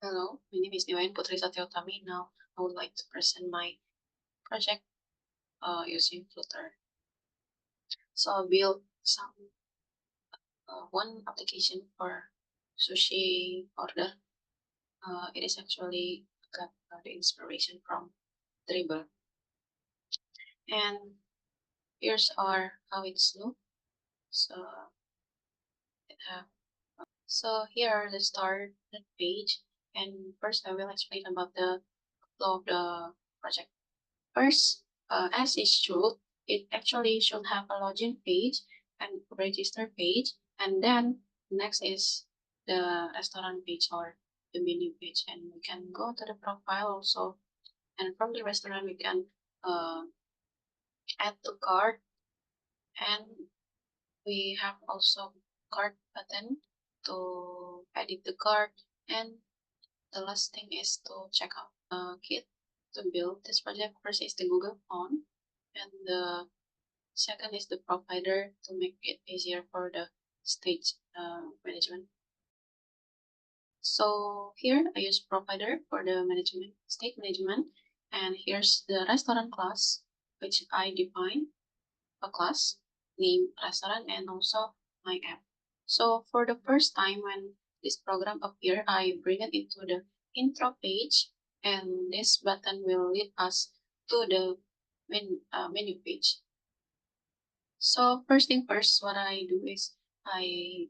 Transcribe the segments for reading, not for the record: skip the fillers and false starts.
Hello, my name is Dewain Putri Satyotami. Now I would like to present my project using Flutter. So I built one application for sushi order. It is actually got the inspiration from Dribble. And here's how it's look. So it have here are the start page. And first I will explain about the flow of the project. First, as it should, it actually should have a login page and register page, and then next is the restaurant page or the menu page, and we can go to the profile also, and from the restaurant we can uh, add to cart, and we have also cart button to edit the cart, and the last thing is to check out kit to build this project. First is the Google Phone, and the second is the provider to make it easier for the stage management. So here I use provider for the state management, and here's the restaurant class, which I define a class, name restaurant, and also my app. So for the first time when this program appear, I bring it into the intro page, and this button will lead us to the menu page. So first thing first, what I do is I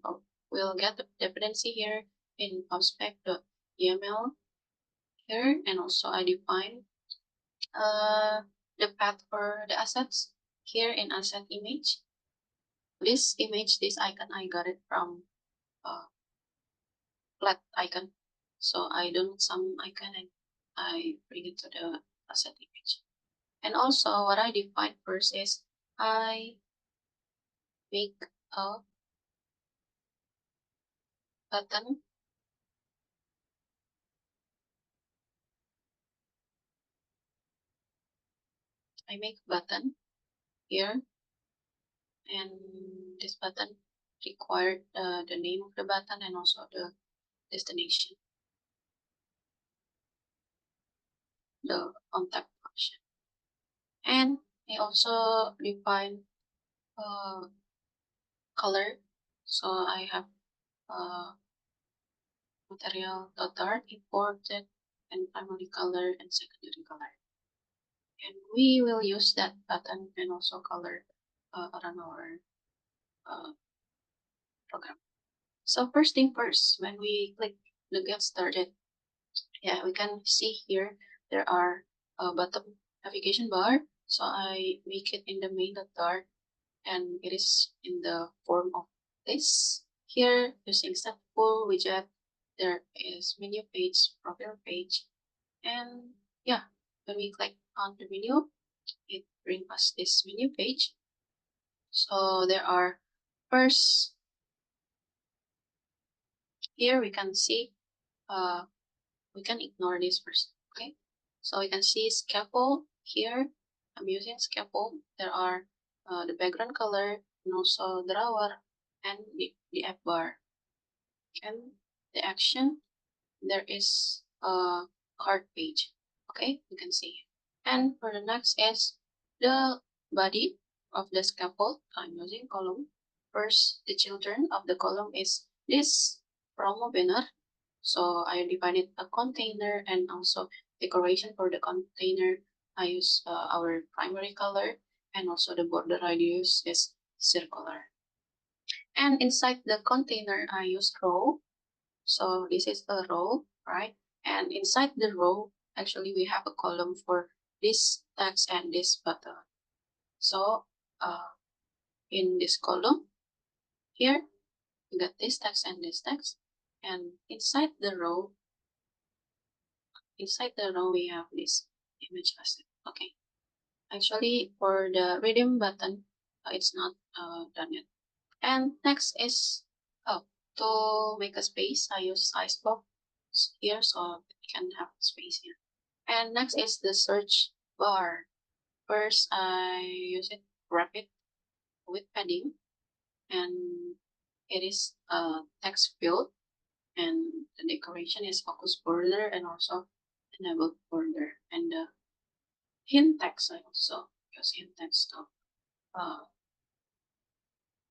will get the dependency here in pubspec.yml here, and also I define the path for the assets here in asset image. This image, this icon, I got it from flat icon. So I download some icon and I bring it to the asset image. And also what I define first is I make a button. I make a button here, and this button required the name of the button and also the destination, the contact function. And I also define color. So I have material.dart imported and primary color and secondary color. And we will use that button and also color around our program. So first thing first, when we click the get started, yeah, we can see here there are a bottom navigation bar. So I make it in the main.dart, and it is in the form of this. Here, using full widget, there is menu page, profile page, and yeah, when we click on the menu, it brings us this menu page. So there are first here we can see we can ignore this first. Okay, so we can see scaffold here. I'm using scaffold. There are the background color and also drawer and the app bar. And the action, there is a card page. Okay, you can see. And for the next is the body of the scaffold. I'm using column. First, the children of the column is this promo banner. So I define it a container, and also decoration for the container. I use our primary color, and also the border radius is circular. And inside the container, I use row. So this is a row, right? And inside the row, actually we have a column for this text and this button. So in this column here, we got this text and this text. And inside the row we have this image asset. Okay, actually for the redeem button, it's not done yet. And next is to make a space, I use size box here so we can have space here. And next is the search bar. First I use it, wrap it with padding, and it is a text field. And the decoration is focus border and also enable border. And the hint text, I also use hint text to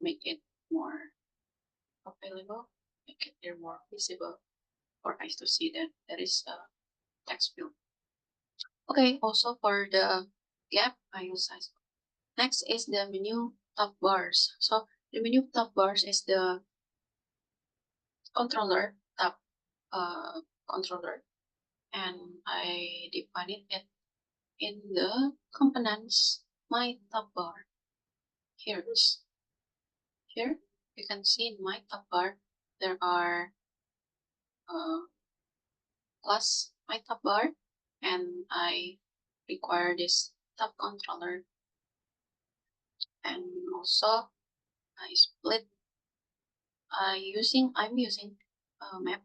make it more available, make it there more visible for us to see that there is a text field. Okay, also for the gap, I use size. Next is the menu top bars. So the menu top bars is the controller tab controller, and I define it in the components my top bar. Here you can see in my top bar there are plus my top bar, and I require this top controller, and also I split I'm using a map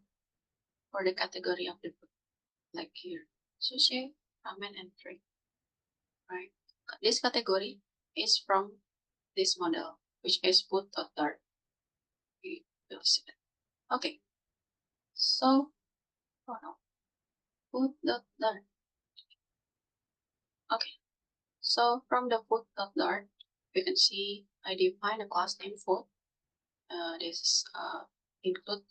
for the category of the food, like here sushi, ramen, and drink. Right, this category is from this model, which is food.dart. We will see it. Okay, so oh no, food.dart. Okay, so from the food.dart, you can see I define a class name food. This include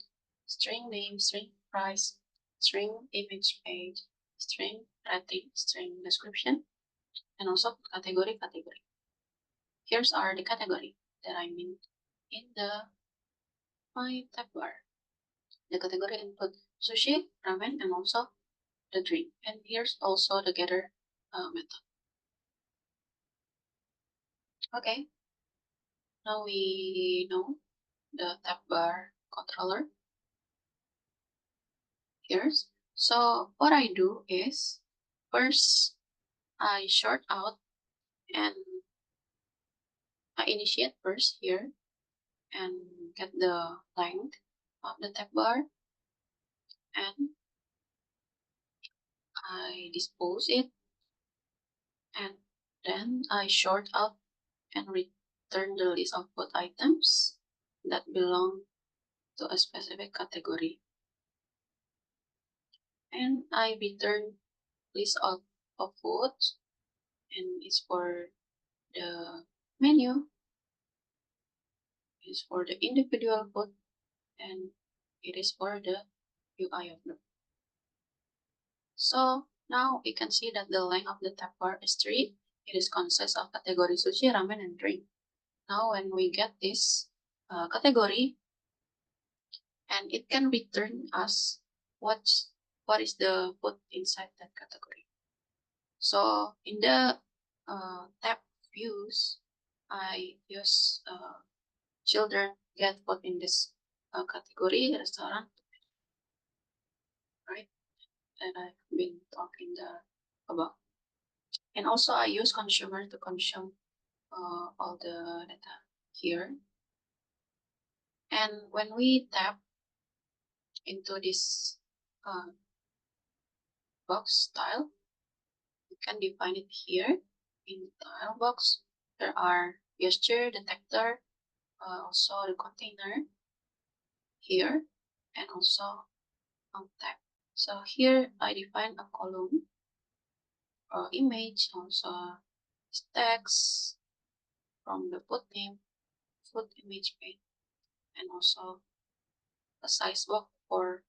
string name, string price, string image page, string rating, string description, and also category. Here's are the category that I mean in the my tab bar. The category include sushi, ramen, and also the drink. And here's also the getter method. Okay, now we know the tab bar controller. Here's so what I do is first I short out and I initiate first here and get the length of the tab bar, and I dispose it, and then I short out and return the list of food items that belong to a specific category, and I return list of foods, and it's for the menu, it's for the individual food, and it is for the UI of the. So now we can see that the length of the tab bar is 3. It is consists of category sushi, ramen, and drink. Now when we get this category, and it can return us what is the food inside that category. So in the tab views, I use children get food in this category restaurant, right? That I've been talking about. And also I use consumer to consume all the data here. And when we tap into this uh, box style, you can define it here in the tile box. There are gesture detector, also the container here, and also on tag. So here I define a column or image, also text from the food name, food image page, and also a size box for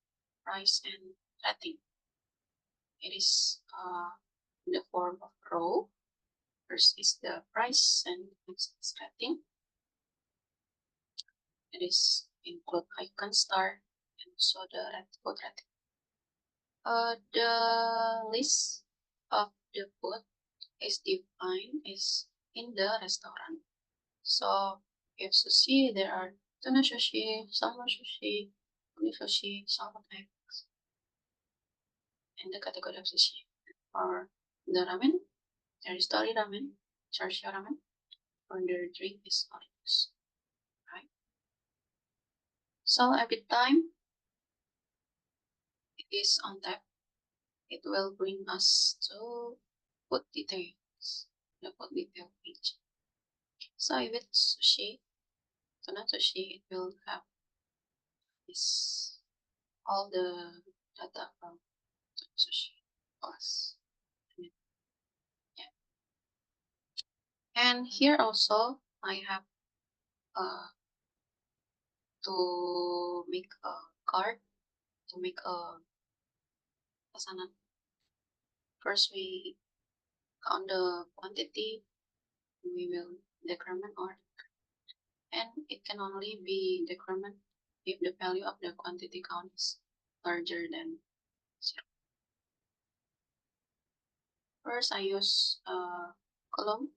price and rating. It is in the form of row. First is the price and next is rating. It is include icon star and also the food rating. The list of the food is defined is in the restaurant. So if sushi, there are tuna sushi, salmon sushi, uni sushi, salmon eggs, in the category of sushi. Or the ramen, there is tori ramen, churchill ramen, or the drink is orange, right? So every time it is on tap, it will bring us to food details, the food detail page. So if it's sushi, tuna sushi, it will have this all the data from Sushi Plus. Yeah. And here also I have to make a card, to make a pesanan. First we count the quantity, we will decrement or, and it can only be decrement if the value of the quantity count is larger than 0. First I use a column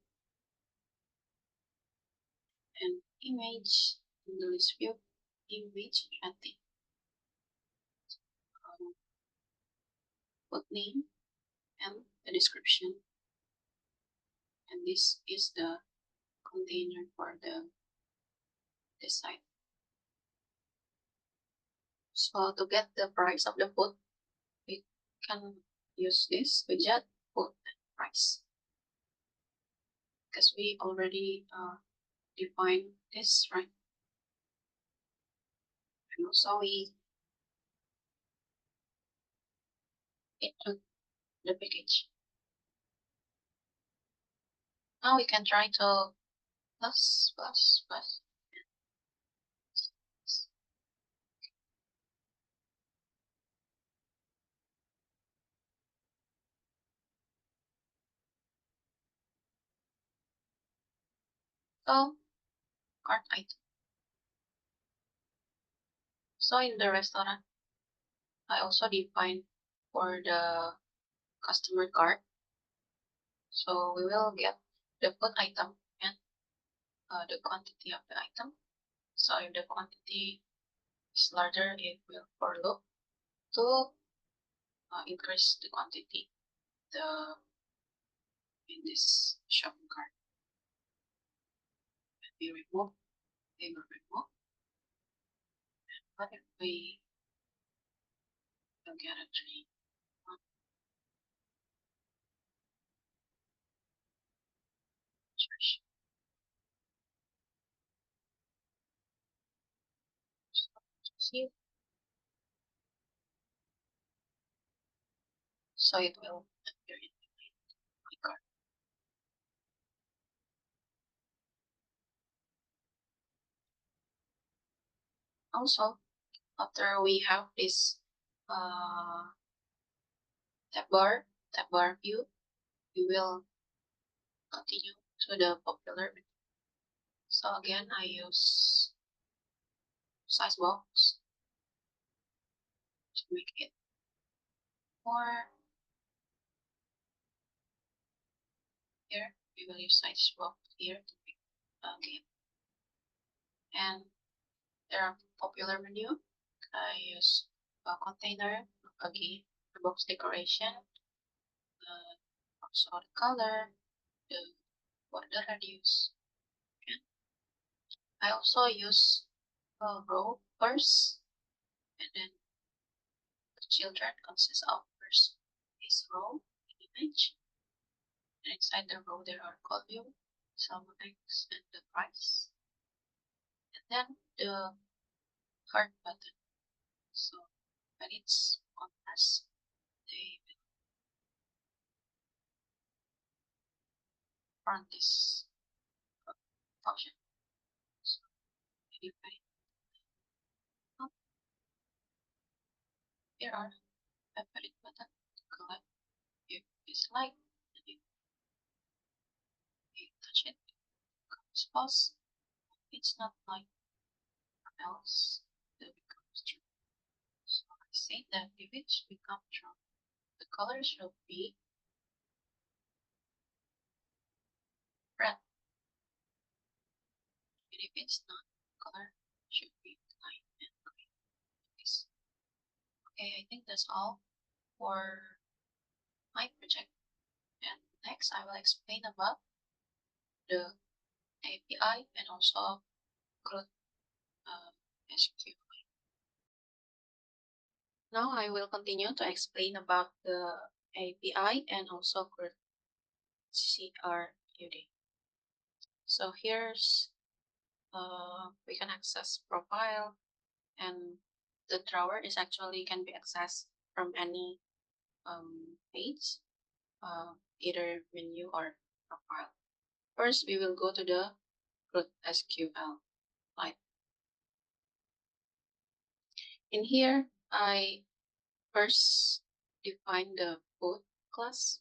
and image in the list view, image rating, put name and the description, and this is the container for the site. So to get the price of the food, we can use this widget, food price, because we already defined this, right? And also we include the package. Now we can try to plus. So cart item. So in the restaurant, I also define for the customer card. So we will get the food item and the quantity of the item. So if the quantity is larger, it will for loop to increase the quantity the in this shopping cart. When we remove, they will remove. But if we will get a tree, church. See, so it will appear in my cart. Also, after we have this uh, tab bar view, we will continue to the popular. So again, I use size box to make it more. Here we will use size box here to make game. And there are popular menu. I use a container, again, the box decoration, also the color, the border radius. And I also use a row first, and then the children consists of first this row image, and inside the row there are column, some X, and the price, and then the heart button. So when it's on press, they will run this function. So if I up, here are favorite button to collect. If it's like, and if you touch it, it becomes false. It's not like else, it becomes true. So I say that if it's become true, the color should be red. And if it's not, the color should be light and green. Okay, I think that's all for my project. And next I will explain about the API and also CRUD SQL. Now I will continue to explain about the API and also CRUD CRUD. So here's we can access profile and the drawer is actually can be accessed from any page, either menu or profile. First, we will go to the root SQL. Like in here, I first define the food class.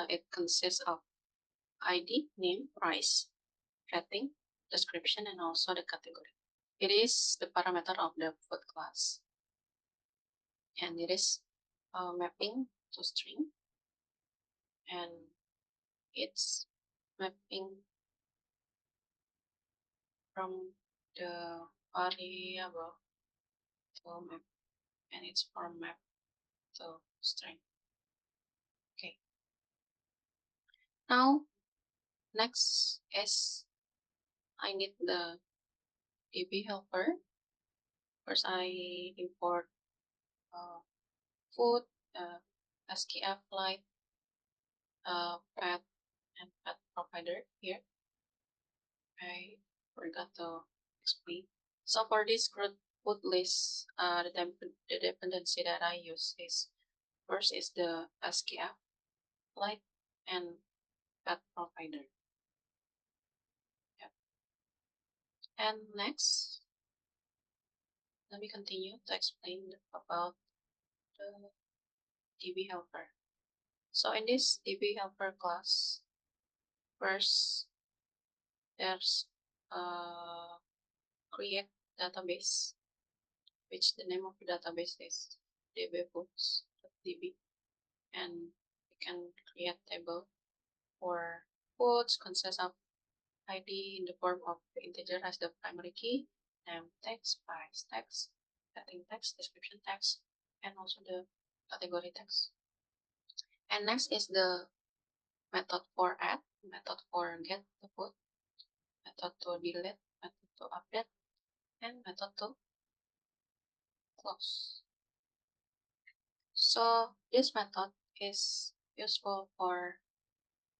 It consists of ID, name, price, rating, description, and also the category. It is the parameter of the food class, and it is mapping to string, and it's mapping from the variable to map, and it's from map to string. Okay. Now, next is I need the DB helper. First, I import food, SKF light, pet, and pet provider here. I forgot to explain. So for this food list, the dependency that I use is first is the SKF light and pet provider. Yep. And next, let me continue to explain about the DB helper. So in this DB helper class, first there's create database, which the name of the database is dbfoods.db, and we can create table for foods consists of ID in the form of the integer as the primary key, name text, price text, setting text, description text, and also the category text. And next is the method for add, method for get the food, method to delete, method to update, and method to close. So this method is useful for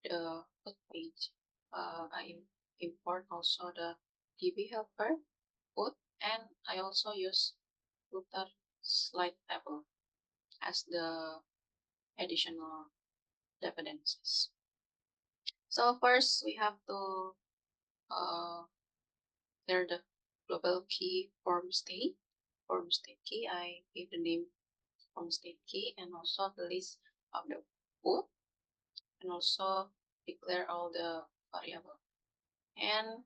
the food page. I import also the DB helper food, and I also use Flutter slide table as the additional dependencies. So first we have to clear the global key form state key. I give the name form state key and also the list of the food, and also declare all the variable, and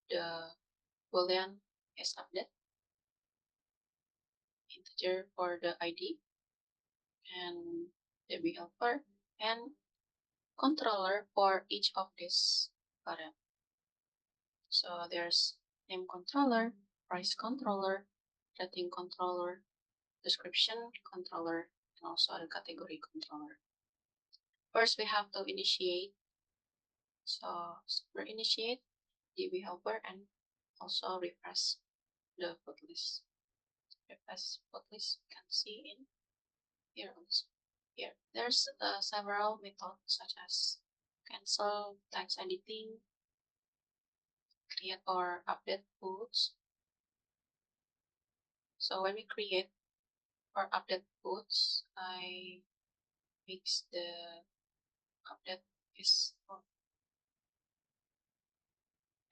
the boolean is update, integer for the ID, and DB helper, and controller for each of these variables. So there's name controller, price controller, rating controller, description controller, and also the category controller. First, we have to initiate. So super initiate DB helper and also refresh the food list. Refresh food list, you can see in here also. Here, there's several methods such as cancel, text editing, create or update foods. So when we create or update foods, I mix the update is on,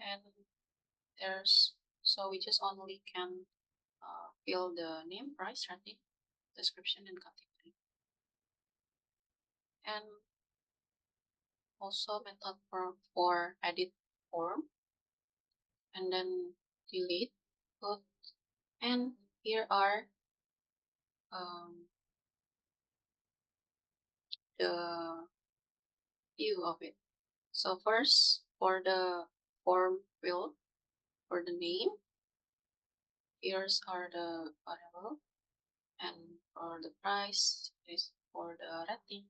and there's so we just only can fill the name, price, rating, description, and category, and also method for edit form, and then delete food, and here are the view of it. So first, for the form field, for the name, here's are the variable, and for the price is for the rating,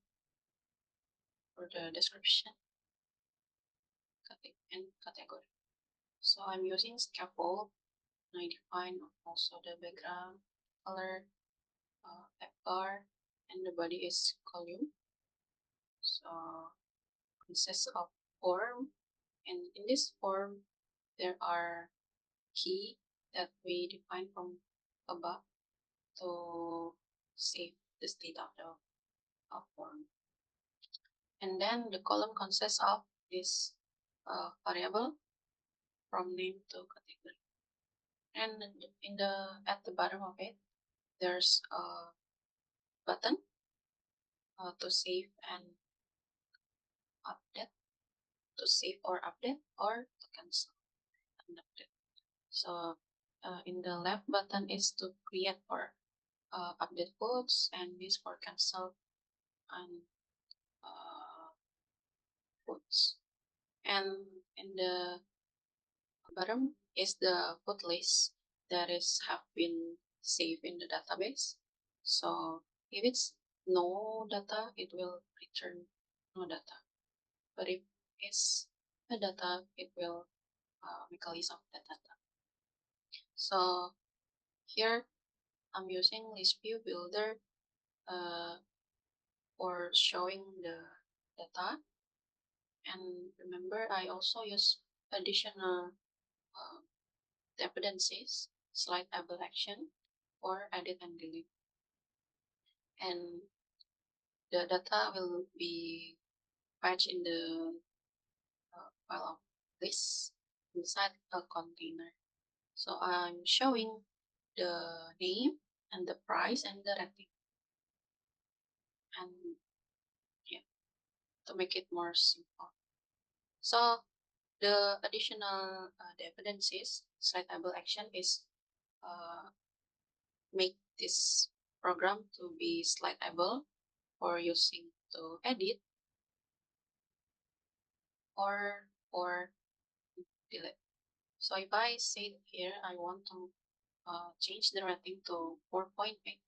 for the description, and category. So I'm using scaffold. I define also the background color, bar, and the body is column. So consists of form, and in this form there are key that we define from above to save the state of the form. And then the column consists of this variable from name to category. And in the at the bottom of it, there's a button to save and update, to save or update, or to cancel and update. So in the left button is to create or update codes, and this for cancel and codes. And in the bottom is the code list that is have been saved in the database. So if it's no data, it will return no data. But if it's a data, it will make a list of that data. So here I'm using list view builder for showing the data. And remember, I also use additional dependencies, slide able action, or edit and delete. And the data will be fetched in the file of list inside a container. So I'm showing the name and the price and the rating. And yeah, to make it more simple. So the additional dependencies, slide able action is make this program to be slidable for using to edit or for delete. So if I say here I want to change the rating to 4.8,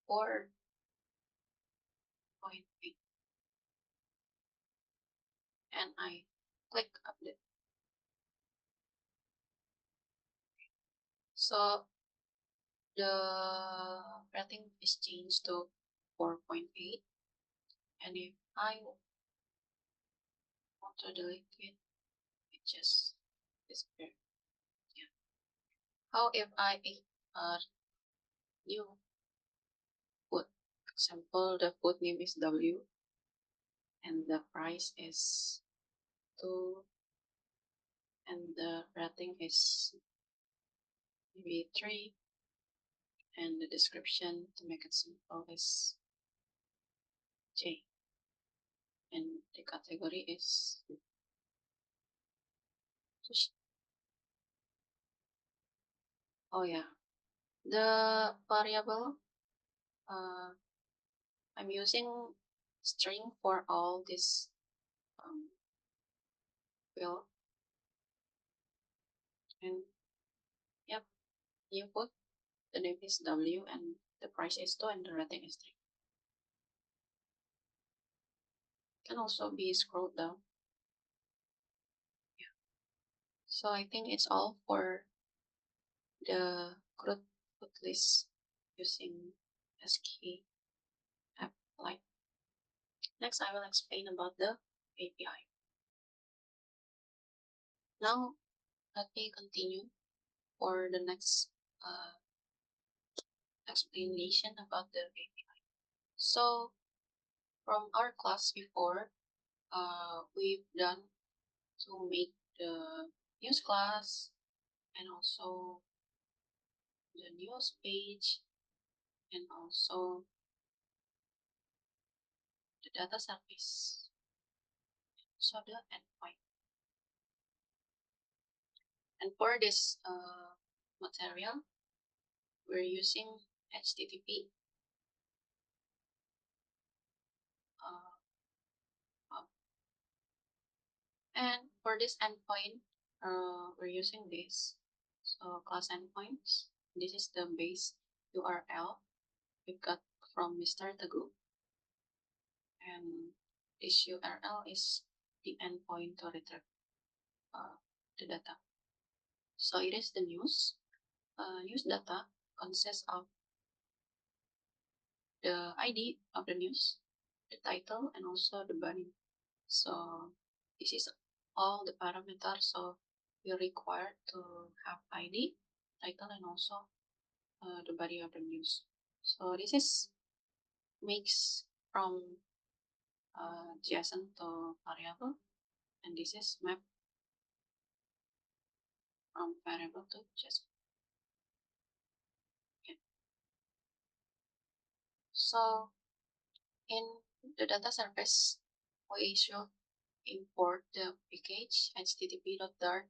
4.8, and I click update. So the rating is changed to 4.8, and if I want to delete it, it just disappears. Yeah. How if I new food? For example, the food name is W and the price is 2 and the rating is maybe 3, and the description, to make it simple, is J, and the category is sushi. Oh yeah, the variable I'm using string for all this field, and yep, you put the name is W and the price is 2 and the rating is 3. Can also be scrolled down. Yeah. So I think it's all for the code list using SK app like. Next, I will explain about the API. Now, let me continue for the next explanation about the API. So, from our class before, we've done to make the news class and also the news page and also the data service, so the endpoint. And for this material, we're using HTTP and for this endpoint, we're using this. So class endpoints. This is the base URL we got from Mr. Teguh. And this URL is the endpoint to retrieve the data. So it is the news. News data consists of the ID of the news, the title, and also the body. So this is all the parameters. So we require to have ID, title and also the body of the news. So this is mix from JSON to variable, and this is map from variable to JSON. Okay. So in the data service, we should import the package http.dart,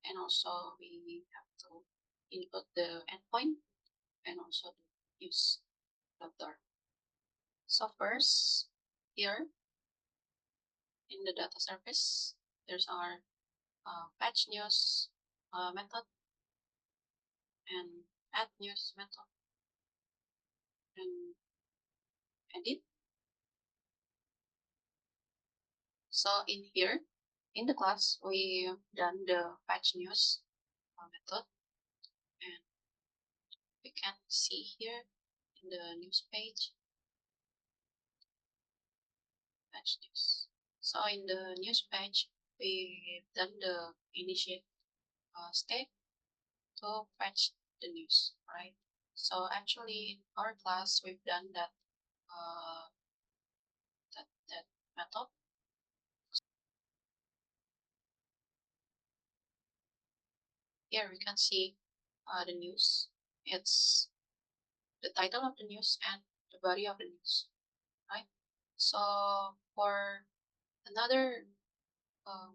and also we have to input the endpoint and also use Flutter. So first, here in the data service, there's our fetch news method and add news method and edit. So in here, in the class, we done the fetch news method, and we can see here in the news page, fetch news. So in the news page, we've done the initiate step to fetch the news, right? So actually, in our class, we've done uh, that method. Here we can see the news. It's the title of the news and the body of the news, right? So for another uh,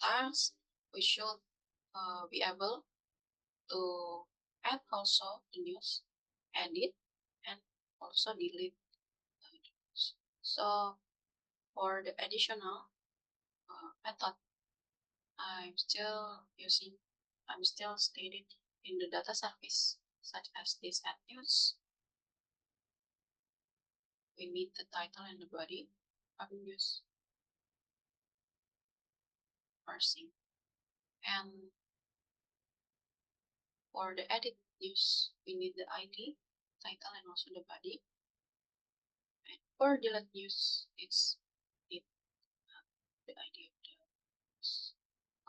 task, we should be able to add also the news, edit, and also delete the news. So for the additional method, I'm still stated in the data service, such as this add news. We need the title and the body of the news parsing. And for the edit news, we need the ID, title, and also the body. And for delete news, it's need the ID of the news.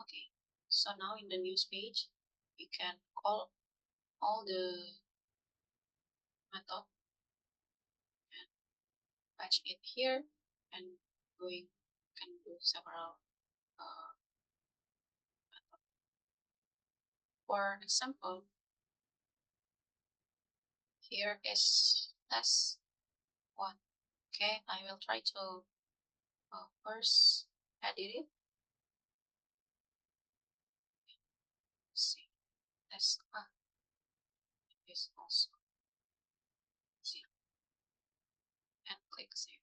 Okay, so now in the news page, we can call all the method and patch it here, and going can do several uh, for example. Here is test one. Okay, I will try to first edit it. See, test is also see, and click save.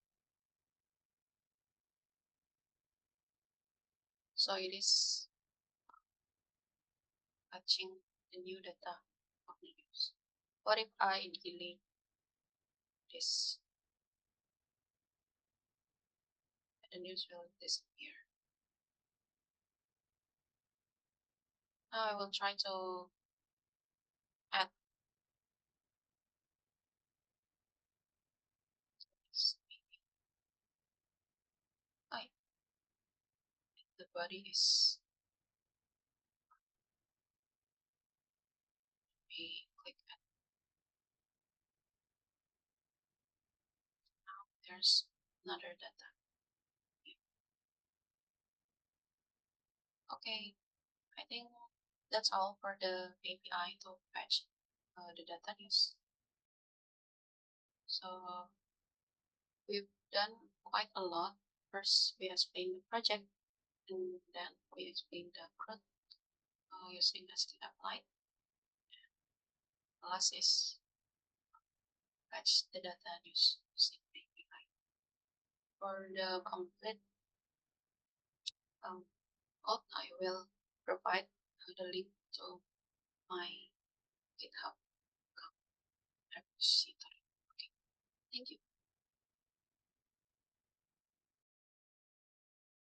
So it is fetching the new data of the news. What if I delete this? The news will disappear. Now I will try to add this. Oh, the body is we click add. Now there's another data. Okay, I think that's all for the API to fetch the data news. So we've done quite a lot. First, we explained the project, and then we explained the CRUD using SQLite. The last is fetch the data news using API. For the complete code, I will provide the link to my GitHub repository.